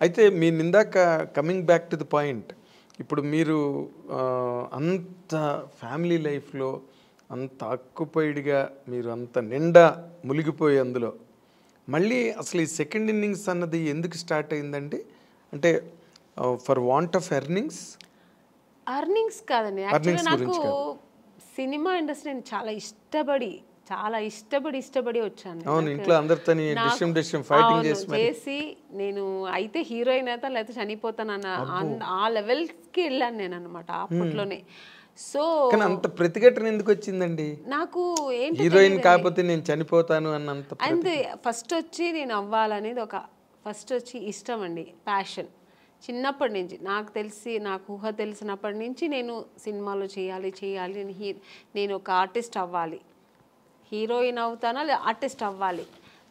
అయితే మీ నిందాక coming back to the point, ఇప్పుడు మీరు అంత ఫ్యామిలీ లైఫ్లో అంత ఆక్యుపైడ్గా మీరు అంత నిండా మునిగిపోయి అందులో మళ్ళీ అసలు ఈ సెకండ్ ఇన్నింగ్స్ అన్నది ఎందుకు స్టార్ట్ అయిందండి? అంటే ఫర్ వాంట్ ఆఫ్ ఎర్నింగ్స్ కాదండి, యాక్చువల్గా నాకు సినిమా ఇండస్ట్రీ చాలా ఇష్టపడి వచ్చాను. అవును, ఇంట్లో అందరితో చేసి నేను అయితే హీరోయిన్ అయితే లేకపోతే చనిపోతానన్న ఆ లెవెల్కి వెళ్ళాను నేను అనమాట అప్పట్లోనే. సో అంత ప్రతిఘటన ఎందుకు వచ్చిందండి? నాకు ఏంటి, హీరోయిన్ కాకపోతే నేను చనిపోతాను అన్నంత. అంతే, ఫస్ట్ వచ్చి నేను అవ్వాలనేది ఫస్ట్ వచ్చి ఇష్టం అండి, ప్యాషన్. చిన్నప్పటి నుంచి నాకు తెలిసి, నాకు ఊహ తెలిసినప్పటి నుంచి నేను సినిమాలో చేయాలి నేను ఒక ఆర్టిస్ట్ అవ్వాలి, హీరోయిన్ అవుతానా లేదా ఆర్టిస్ట్ అవ్వాలి.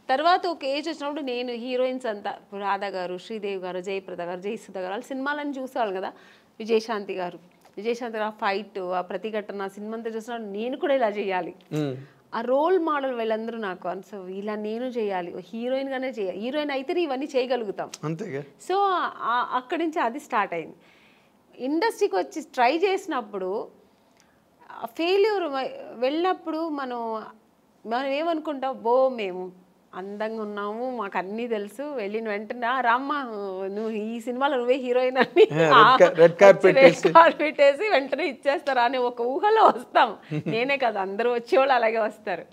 తర్వాత ఒక ఏజ్ వచ్చినప్పుడు నేను హీరోయిన్స్ అంతా రాధా గారు, శ్రీదేవి గారు, జయప్రద గారు, జయసుధ గారు వాళ్ళ సినిమాలని చూసేవాళ్ళు కదా. విజయశాంతి గారు ఫైట్, ఆ ప్రతిఘటన సినిమా అంతా చూసినప్పుడు నేను కూడా ఇలా చేయాలి, ఆ రోల్ మోడల్ వీళ్ళందరూ నాకు. సో ఇలా నేను చేయాలి, హీరోయిన్గానే చేయాలి, హీరోయిన్ అయితేనే ఇవన్నీ చేయగలుగుతాం. సో అక్కడి నుంచి అది స్టార్ట్ అయింది. ఇండస్ట్రీకి వచ్చి ట్రై చేసినప్పుడు ఫెయిల్యూర్ వెళ్ళినప్పుడు మనం ఏమనుకుంటాం, మేము అందంగా ఉన్నాము, మాకు అన్నీ తెలుసు, వెళ్ళిన వెంటనే రామ్మ నువ్వు ఈ సినిమాలో నువ్వే హీరోయిన్ అని రెడ్ కార్పెట్ వేసి వెంటనే ఇచ్చేస్తారా అని ఒక ఊహలో వస్తాం. నేనే కదా, అందరూ వచ్చేవాళ్ళు అలాగే వస్తారు.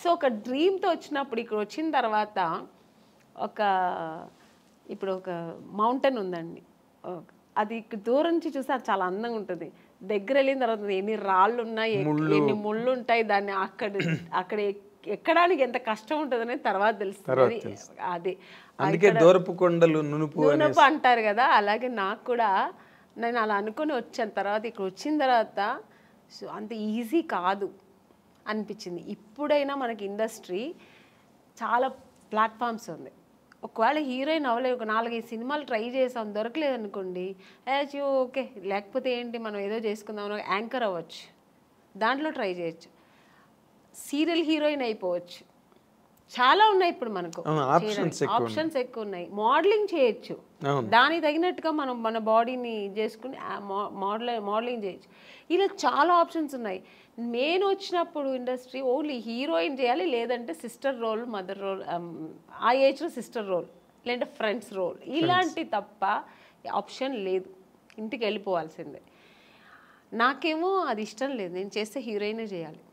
సో ఒక డ్రీమ్తో వచ్చినప్పుడు ఇక్కడ వచ్చిన తర్వాత ఇప్పుడు ఒక మౌంటైన్ ఉందండి, అది ఇక్కడ దూరం నుంచి చూస్తే అది చాలా అందంగా ఉంటుంది. దగ్గర వెళ్ళిన తర్వాత ఎన్ని రాళ్ళు ఉన్నాయి, ఎన్ని ముళ్ళు ఉంటాయి, దాన్ని అక్కడ ఎక్కడానికి ఎంత కష్టం ఉంటుందనే తర్వాత తెలుస్తుంది. అది అందుకే దూరపు కొండలు నునుపు అంటారు కదా, అలాగే నాకు కూడా నేను అలా అనుకుని వచ్చాను. తర్వాత ఇక్కడ వచ్చిన తర్వాత సో అంత ఈజీ కాదు అనిపించింది. ఇప్పుడైనా మనకి ఇండస్ట్రీ చాలా ప్లాట్ఫామ్స్ ఉంది. ఒకవేళ హీరోయిన్ అవ్వలేదు, ఒక 4-5 సినిమాలు ట్రై చేసాం, దొరకలేదు అనుకోండి, ఓకే లేకపోతే ఏంటి మనం ఏదో చేసుకుందాం, యాంకర్ అవ్వచ్చు, దాంట్లో ట్రై చేయొచ్చు, సీరియల్ హీరోయిన్ అయిపోవచ్చు, చాలా ఉన్నాయి ఇప్పుడు మనకు ఆప్షన్స్ ఎక్కువ ఉన్నాయి. మోడలింగ్ చేయొచ్చు, దానికి తగినట్టుగా మనం మన బాడీని చేసుకుని మోడలింగ్ చేయొచ్చు. ఇలా చాలా ఆప్షన్స్ ఉన్నాయి. నేను వచ్చినప్పుడు ఇండస్ట్రీ ఓన్లీ హీరోయిన్ చేయాలి, లేదంటే సిస్టర్ రోల్, మదర్ రోల్, ఆ ఏజ్లో సిస్టర్ రోల్, లేదంటే ఫ్రెండ్స్ రోల్, ఇలాంటి తప్ప ఆప్షన్ లేదు, ఇంటికి వెళ్ళిపోవాల్సిందే. నాకేమో అది ఇష్టం లేదు, నేను చేస్తే హీరోయినే చేయాలి.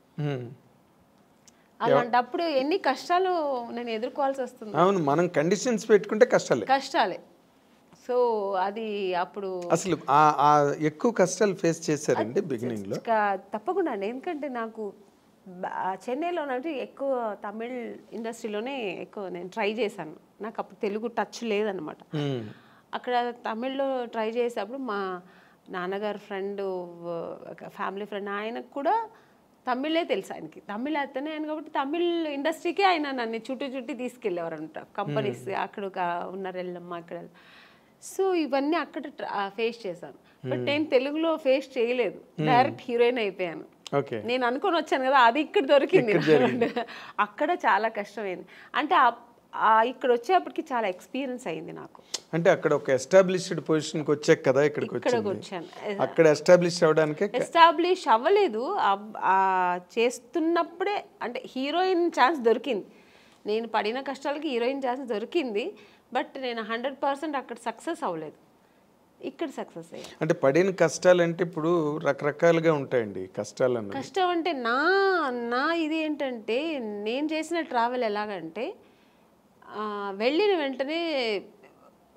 అలాంటప్పుడు ఎన్ని కష్టాలు నేను ఎదుర్కోవాల్సి వస్తుంది. అవును, మనం కండిషన్స్ పెట్టుకుంటే కష్టాలే. సో అది అప్పుడు అసలు ఎక్కువ కష్టాలు ఫేస్ చేశారండి బిగినింగ్ లో? తప్పకుండా అండి, ఎందుకంటే నాకు చెన్నైలో ఎక్కువ తమిళ్ ఇండస్ట్రీలోనే ఎక్కువ నేను ట్రై చేశాను. నాకు అప్పుడు తెలుగు టచ్ లేదనమాట. అక్కడ తమిళ్లో ట్రై చేసేటప్పుడు మా నాన్నగారు ఫ్రెండ్, ఫ్యామిలీ ఫ్రెండ్, ఆయనకు కూడా తమిళే తెలుసు, ఆయనకి తమిళ్ అతనే ఆయన కాబట్టి తమిళ్ ఇండస్ట్రీకే ఆయన నన్ను చుట్టి తీసుకెళ్ళేవారు అనమాట, కంపెనీస్ అక్కడ ఉన్నారు వెళ్ళమ్మా అక్కడ. సో ఇవన్నీ అక్కడ ఫేస్ చేశాను. బట్ నేను తెలుగులో ఫేస్ చేయలేదు, డైరెక్ట్ హీరోయిన్ అయిపోయాను. నేను అనుకొని వచ్చాను కదా, అది ఇక్కడ దొరికింది. అక్కడ చాలా కష్టమైంది. అంటే ఇక్కడ వచ్చేప్పటికి చాలా ఎక్స్పీరియన్స్ అయింది నాకు. అంటే అక్కడ ఒక ఎస్టాబ్లిష్డ్ పొజిషన్కి వచ్చాక కదా ఇక్కడికి వచ్చాను. అక్కడ ఎస్టాబ్లిష్ అవ్వలేదు, చేస్తున్నప్పుడే అంటే హీరోయిన్ ఛాన్స్ దొరికింది. నేను పడిన కష్టాలకి హీరోయిన్ ఛాన్స్ దొరికింది, బట్ నేను 100% అక్కడ సక్సెస్ అవ్వలేదు, ఇక్కడ సక్సెస్ అయ్యాను. అంటే పడిన కష్టాలు అంటే ఇప్పుడు రకరకాలుగా ఉంటాయండి కష్టాలు. కష్టం అంటే నా ఇది ఏంటంటే, నేను చేసిన ట్రావెల్ ఎలాగంటే వెళ్ళిన వెంటనే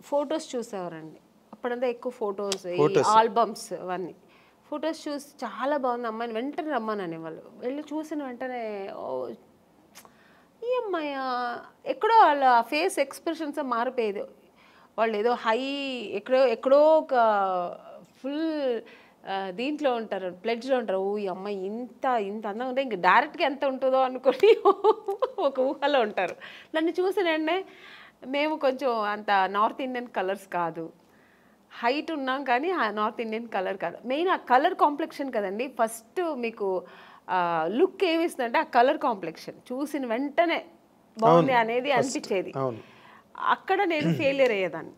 ఫొటోస్ చూసేవారండి. అప్పుడంతా ఎక్కువ ఫొటోస్, ఆల్బమ్స్, అవన్నీ ఫొటోస్ చూసి చాలా బాగుంది అమ్మాయిని వెంటనే రమ్మనని వాళ్ళు. వెళ్ళి చూసిన వెంటనే ఈ అమ్మాయి ఎక్కడో వాళ్ళ ఫేస్ ఎక్స్ప్రెషన్స్ మారిపోయేది. వాళ్ళు ఏదో హై ఎక్కడో ఒక ఫుల్ దీంట్లో ఉంటారు, ప్లెడ్జ్లో ఉంటారు. ఈ అమ్మాయి ఇంత అందంగా ఉంటే ఇంక డైరెక్ట్గా ఎంత ఉంటుందో అనుకొని ఒక ఊహలో ఉంటారు. నన్ను చూసినండి, మేము కొంచెం అంత నార్త్ ఇండియన్ కలర్స్ కాదు, హైట్ ఉన్నాం కానీ నార్త్ ఇండియన్ కలర్ కాదు. మెయిన్ ఆ కలర్ కాంప్లెక్షన్ కదండి ఫస్ట్ మీకు లుక్ ఏమిస్తుందంటే ఆ కలర్ కాంప్లెక్షన్ చూసిన వెంటనే బాగుంది అనేది అనిపించేది. అక్కడ నేను ఫెయిలియర్ అయ్యేదాన్ని.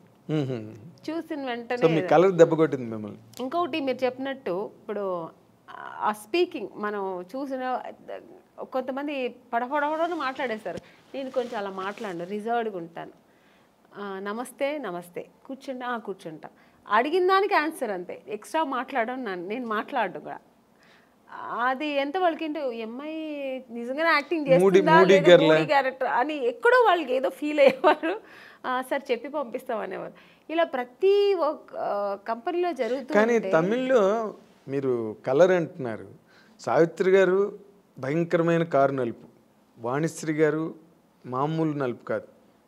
చూసిన సో వెంటనే మీ కలర్ దెబ్బ కొట్టింది మిమ్మల్ని. ఇంకొకటి మీరు చెప్పినట్టు ఇప్పుడు ఆ స్పీకింగ్ మనం చూసిన కొంతమంది పడపడని మాట్లాడేస్తారు. నేను కొంచెం అలా మాట్లాడను, రిజర్వ్డ్గా ఉంటాను. నమస్తే నమస్తే, కూర్చుంటా కూర్చుంటా, అడిగిన దానికి ఆన్సర్ అంతే, ఎక్స్ట్రా మాట్లాడను. నేను మాట్లాడను కూడా. అది ఎంత వాళ్ళకింటే అమ్మాయి నిజంగానే యాక్టింగ్ చేస్తుందా మూడీ క్యారెక్టర్ అని ఎక్కడో వాళ్ళకి ఏదో ఫీల్ అయ్యేవారు. సార్ చెప్పి పంపిస్తాం అనేవారు. ఇలా ప్రతి ఒక్క కంపెనీలో జరుగుతుంది. కానీ తమిళ్లో మీరు కలర్ అంటున్నారు. సావిత్రి గారు భయంకరమైన కారు నలుపు, వాణిశ్రీ గారు మామూలు నలుపు కాదు.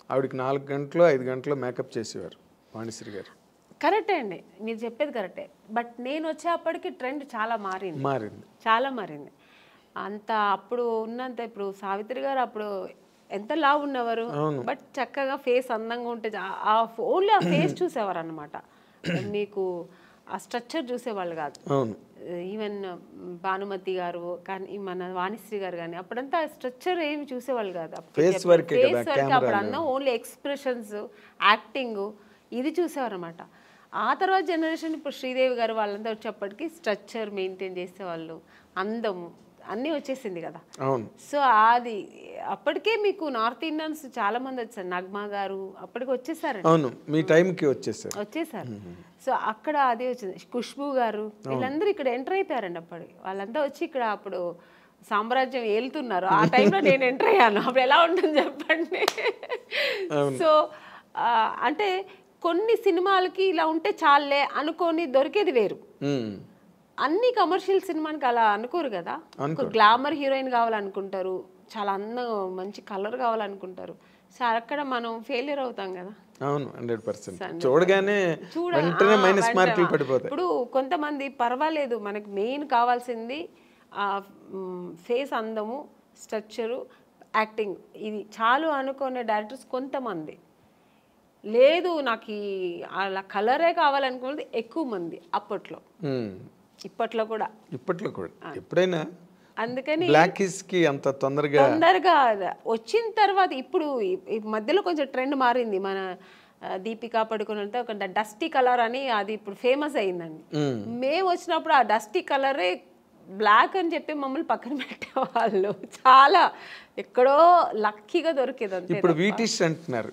ఆవిడకి 4 గంటలు 5 గంటలు మేకప్ చేసేవారు వాణిశ్రీ గారు. కరెక్టే అండి, మీరు చెప్పేది కరెక్టే. బట్ నేను వచ్చేప్పటికి ట్రెండ్ చాలా మారింది, చాలా మారింది. అంత అప్పుడు ఉన్నంత ఇప్పుడు సావిత్రి గారు అప్పుడు ఎంత లావు ఉన్నవారు, బట్ చక్కగా ఫేస్ అందంగా ఉంటే ఓన్లీ ఆ ఫేస్ చూసేవారు అనమాట. మీకు ఆ స్ట్రక్చర్ చూసేవాళ్ళు కాదు. ఈవెన్ భానుమతి గారు కానీ మన వాణిశ్రీ గారు కానీ అప్పుడంతా స్ట్రక్చర్ ఏమి చూసేవాళ్ళు కాదు. ఫేస్ వర్క్ అప్పుడు అన్న ఓన్లీ ఎక్స్ప్రెషన్స్, యాక్టింగ్ ఇది చూసేవారు అనమాట. ఆ తర్వాత జనరేషన్ ఇప్పుడు శ్రీదేవి గారు వాళ్ళంతా వచ్చేప్పటికి స్ట్రక్చర్ మెయింటైన్ చేసేవాళ్ళు, అందము అన్నీ వచ్చేసింది కదా. సో అది అప్పటికే మీకు నార్త్ ఇండియన్స్ చాలా మంది వచ్చారు. నగ్మా గారు అప్పటికి వచ్చేసారండి, మీ టైంకి వచ్చేసారు. సో అక్కడ అదే వచ్చింది. ఖుష్బూ గారు వీళ్ళందరూ ఇక్కడ ఎంటర్ అయిపోయారండి. అప్పటికి వాళ్ళంతా వచ్చి ఇక్కడ అప్పుడు సామ్రాజ్యం ఏలుతున్నారు. ఆ టైంలో నేను ఎంటర్ అయ్యాను. అప్పుడు ఎలా ఉంటుంది చెప్పండి. సో అంటే కొన్ని సినిమాలకి ఇలా ఉంటే చాలే అనుకొని దొరికేది వేరు. అన్ని కమర్షియల్ సినిమానికి అలా అనుకోరు కదా. ఒక గ్లామర్ హీరోయిన్ కావాలనుకుంటారు, చాలా అందం మంచి కలర్ కావాలనుకుంటారు. సో అక్కడ మనం ఫెయిలియర్ అవుతాం కదా. అవును, 100%. చూడగానే వెంటనే మైనస్ మార్కులు పడిపోతాయి. ఇప్పుడు కొంతమంది పర్వాలేదు, మనకి మెయిన్ కావాల్సింది ఫేస్ అందము, స్ట్రక్చరు, యాక్టింగ్, ఇది చాలు అనుకునే డైరెక్టర్స్ కొంతమంది. లేదు నాకు అలా కలరే కావాలనుకున్నది ఎక్కువ మంది అప్పట్లో, ఇప్పట్లో కూడా ఎప్పుడైనా. అందుకని బ్లాకీస్కి అంత తొందరగా వచ్చిన తర్వాత ఇప్పుడు మధ్యలో కొంచెం ట్రెండ్ మారింది. మన దీపికా పడుకుని ఒక డస్టీ కలర్ అని అది ఇప్పుడు ఫేమస్ అయిందండి. మేము వచ్చినప్పుడు ఆ డస్టీ కలరే బ్లాక్ అని చెప్పి మమ్మల్ని పక్కన పెట్టేవాళ్ళు. చాలా ఎక్కడో లక్కీగా దొరికేది అంతే. ఇప్పుడు వీటిష్ అంటున్నారు,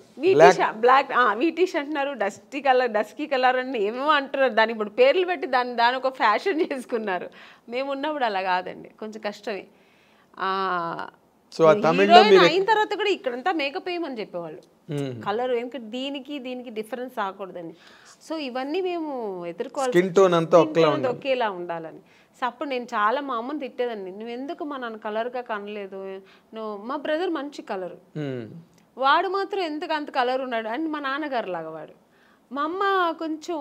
బ్లాక్ వీటిష్ అంటున్నారు, డస్కీ కలర్ అని ఏమేమో అంటున్నారు. దాని ఇప్పుడు పేర్లు పెట్టి దాని ఒక ఫ్యాషన్ చేసుకున్నారు. మేము ఉన్నప్పుడు అలా కాదండి, కొంచెం కష్టమే. అయిన తర్వాత కూడా ఇక్కడంతా మేకప్ వేయమని చెప్పేవాళ్ళు, కలర్ ఎందుకంటే దీనికి డిఫరెన్స్ రాకూడదని. సో ఇవన్నీ మేము ఎదుర్కోవాలి, ఒకేలా ఉండాలని. సో అప్పుడు నేను చాలా మా అమ్మని తిట్టేదాన్ని, నువ్వు ఎందుకు మా నాన్న కలర్గా కనలేదు, నువ్వు మా బ్రదర్ మంచి కలరు, వాడు మాత్రం ఎందుకు అంత కలర్ ఉన్నాడు అని. మా నాన్నగారు లాగా వాడు, మా అమ్మ కొంచెం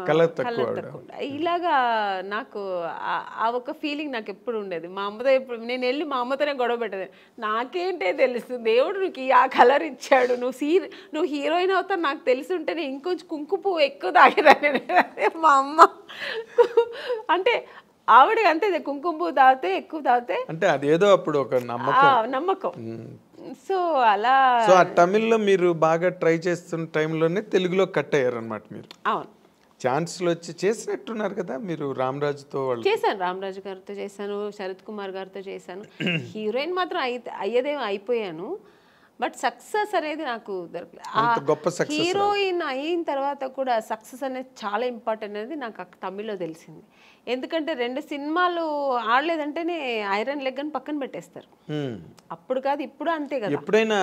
కలర్ తక్కువ. ఇలాగా నాకు ఆ ఒక ఫీలింగ్ నాకు ఎప్పుడు ఉండేది. మా అమ్మతో ఎప్పుడు నేను వెళ్ళి మా అమ్మతోనే గొడవ పెట్టేది. నాకేంటే తెలుసు, దేవుడు నీకు ఆ కలర్ ఇచ్చాడు, నువ్వు హీరోయిన్ అవుతావు నాకు తెలిసి ఉంటేనే ఇంకొంచెం కుంకుమ పువ్వు ఎక్కువ తాగేదాన్ని. మా అమ్మ అంటే ఆవిడ అంతే, కుంకుమ పువ్వు తాగితే ఎక్కువ తాగితే అంటే అదేదో అప్పుడు ఒక నమ్మకం. సో అలా తమిళ్లో మీరు బాగా ట్రై చేస్తున్న టైంలోనే తెలుగులో కట్ అయ్యారు అనమాట మీరు. అవును, ఛాన్స్లు వచ్చి చేసినట్టున్నారు కదా మీరు. రామరాజుతో చేశాను, రామరాజు గారితో చేశాను, శరత్ కుమార్ గారితో చేశాను. హీరోయిన్ మాత్రం అయ్యేదేమో అయిపోయాను, బట్ సక్సెస్ అనేది నాకు దొరకలేదు. హీరోయిన్ అయిన తర్వాత కూడా సక్సెస్ అనేది చాలా ఇంపార్టెంట్ అనేది నాకు తమిళ్లో తెలిసింది. ఎందుకంటే 2 సినిమాలు ఆడలేదంటేనే ఐరన్ లెగ్ అని పక్కన పెట్టేస్తారు. అప్పుడు కాదు ఇప్పుడు అంతే కదా, ఎప్పుడైనా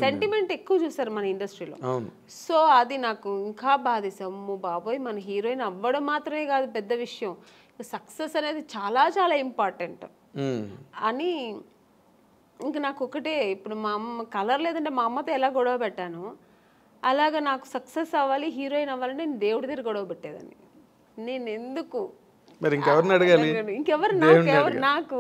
సెంటిమెంట్ ఎక్కువ చూస్తారు మన ఇండస్ట్రీలో. సో అది నాకు ఇంకా బాధేసాము, బాబోయ్ మన హీరోయిన్ అవ్వడం మాత్రమే కాదు పెద్ద విషయం, సక్సెస్ అనేది చాలా చాలా ఇంపార్టెంట్ అని. ఇంకా నాకు ఒకటే, ఇప్పుడు మా అమ్మ కలర్ లేదంటే మా అమ్మతో ఎలా గొడవ పెట్టాను, అలాగా నాకు సక్సెస్ అవ్వాలి, హీరోయిన్ అవ్వాలంటే నేను దేవుడి దగ్గర గొడవ పెట్టేదాన్ని. నేను ఎందుకు ఇంకెవరిని అడగాలి, ఇంకెవరు నాకు